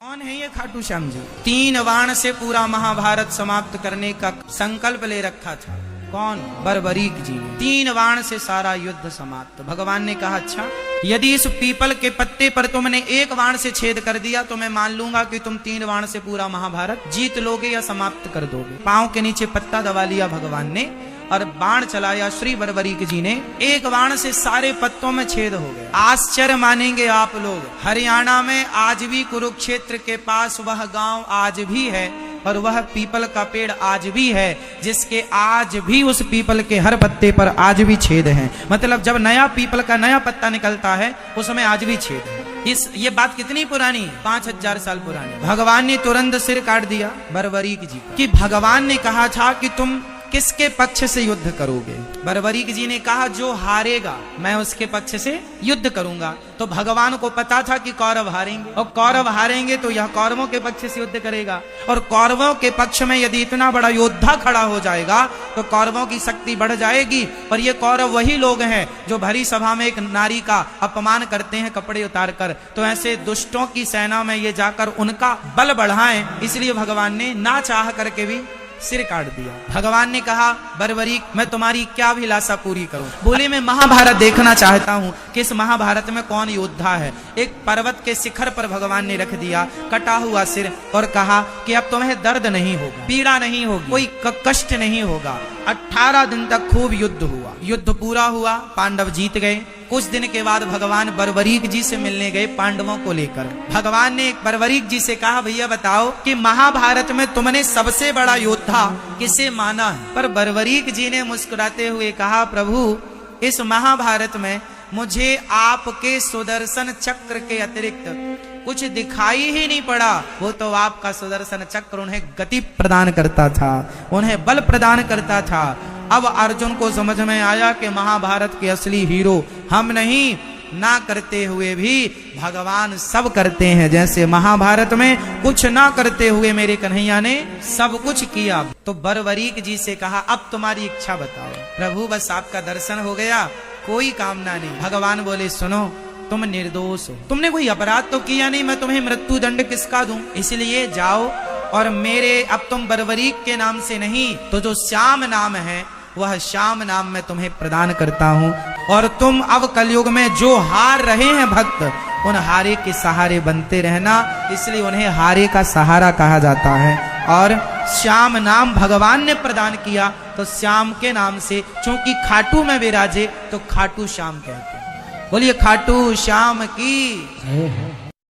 कौन है ये खाटू श्याम जी? 3 बाण से पूरा महाभारत समाप्त करने का संकल्प ले रखा था। कौन? बर्बरीक जी ने 3 बाण से सारा युद्ध समाप्त। भगवान ने कहा, अच्छा यदि इस पीपल के पत्ते पर तुमने 1 बाण से छेद कर दिया तो मैं मान लूंगा कि तुम 3 बाण से पूरा महाभारत जीत लोगे या समाप्त कर दोगे। पांव के नीचे पत्ता दबा लिया भगवान ने और बाण चलाया श्री बर्बरीक जी ने। 1 बाण से सारे पत्तों में छेद हो गए। आश्चर्य मानेंगे आप लोग, हरियाणा में आज भी कुरुक्षेत्र के पास वह गांव आज भी है और वह पीपल का पेड़ आज भी है, जिसके आज भी उस पीपल के हर पत्ते पर आज भी छेद हैं। मतलब जब नया पीपल का नया पत्ता निकलता है उसमें आज भी छेद है। ये बात कितनी पुरानी है? 5000 साल पुरानी। भगवान ने तुरंत सिर काट दिया बर्बरीक जी का कि भगवान ने कहा था कि तुम किसके पक्ष से युद्ध करोगे? बर्बरीक जी ने कहा, जो हारेगा मैं उसके पक्ष से युद्ध करूंगा। तो भगवान को पता था कि कौरव हारेंगे और कौरव हारेंगे तो यह कौरवों के पक्ष से युद्ध करेगा और कौरवों के पक्ष में यदि इतना बड़ा योद्धा खड़ा हो जाएगा तो कौरवों की शक्ति बढ़ जाएगी। और ये कौरव वही लोग हैं जो भरी सभा में एक नारी का अपमान करते हैं कपड़े उतार कर। तो ऐसे दुष्टों की सेना में ये जाकर उनका बल बढ़ाएं, इसलिए भगवान ने ना चाह करके भी सिर काट दिया। भगवान ने कहा, बर्बरीक मैं तुम्हारी क्या अभिलाषा पूरी करूं? बोले, मैं महाभारत देखना चाहता हूं कि इस महाभारत में कौन योद्धा है। एक पर्वत के शिखर पर भगवान ने रख दिया कटा हुआ सिर और कहा कि अब तुम्हें दर्द नहीं होगा, पीड़ा नहीं होगी, कोई कष्ट नहीं होगा। 18 दिन तक खूब युद्ध हुआ। युद्ध पूरा हुआ, पांडव जीत गए। कुछ दिन के बाद भगवान बर्बरीक जी से मिलने गए पांडवों को लेकर। भगवान ने बर्बरीक जी से कहा, भैया बताओ कि महाभारत में तुमने सबसे बड़ा योद्धा किसे माना है? पर बर्बरीक जी ने मुस्कुराते हुए कहा, प्रभु इस महाभारत में मुझे आपके सुदर्शन चक्र के अतिरिक्त कुछ दिखाई ही नहीं पड़ा। वो तो आपका सुदर्शन चक्र उन्हें गति प्रदान करता था, उन्हें बल प्रदान करता था। अब अर्जुन को समझ में आया कि महाभारत के असली हीरो हम नहीं, ना करते हुए भी भगवान सब करते हैं। जैसे महाभारत में कुछ ना करते हुए मेरे कन्हैया ने सब कुछ किया। तो बर्बरीक जी से कहा, अब तुम्हारी इच्छा बताओ। प्रभु बस आपका दर्शन हो गया, कोई कामना नहीं। भगवान बोले, सुनो तुम निर्दोष हो, तुमने कोई अपराध तो किया नहीं, मैं तुम्हें मृत्यु दंड किसका दूं? इसलिए जाओ और मेरे, अब तुम बर्बरीक के नाम से नहीं तो जो श्याम नाम है वह श्याम नाम मैं तुम्हें प्रदान करता हूँ। और तुम अब कलयुग में जो हार रहे हैं भक्त, उन हारे के सहारे बनते रहना, इसलिए उन्हें हारे का सहारा कहा जाता है। और श्याम नाम भगवान ने प्रदान किया तो श्याम के नाम से, चूंकि खाटू में विराजे तो खाटू श्याम कहते हैं। बोलिए खाटू श्याम की।